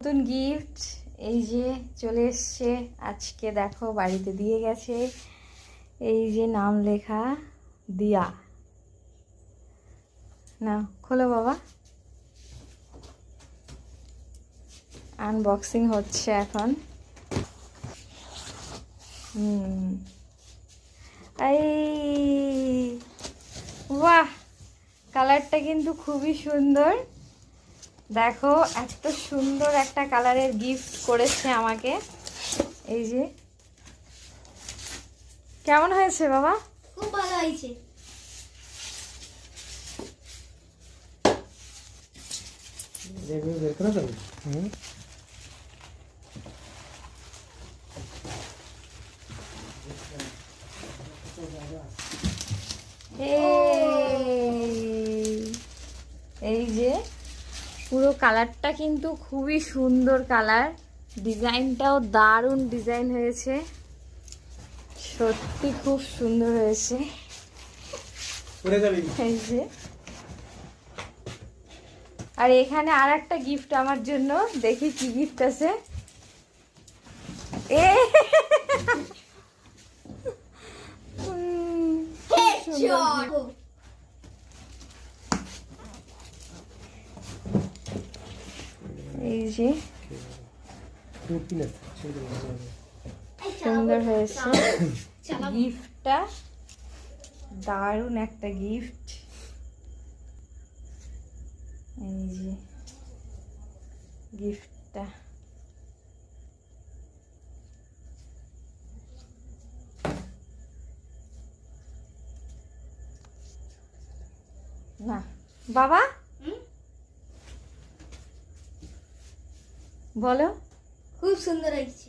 নতুন গিফট এই যে চলে এসছে আজকে, দেখো বাড়িতে দিয়ে গেছে। এই যে নাম লেখা দিয়া। না খোলো বাবা, আনবক্সিং হচ্ছে এখন। এই বাহ, কালারটা কিন্তু খুবই সুন্দর। দেখো এত সুন্দর একটা কালারের গিফট করেছে আমাকে। এই যে কেমন হয়েছে বাবা? খুব ভালো হয়েছে। এই যে পুরো কালারটা কিন্তু খুবই সুন্দর কালার, ডিজাইনটাও দারুণ ডিজাইন হয়েছে, সত্যি খুব সুন্দর হয়েছে। এই যে আর এখানে আর একটা গিফট আমার জন্য, দেখি কি গিফট আছে। এই যে সুন্দর হয়েছে গিফটটা, দারুণ একটা গিফট। এই যে গিফটটা, না বাবা বলো। খুব সুন্দর হয়েছে।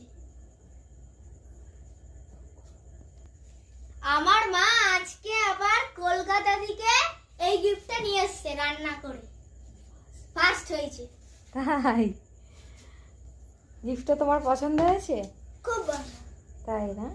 আমার মা আজকে আবার কলকাতা থেকে এই গিফটটা নিয়ে এসেছে, রান্না করে ফার্স্ট হয়েছে। তাই গিফটটা তোমার পছন্দ হয়েছে? খুব ভালো। তাই না?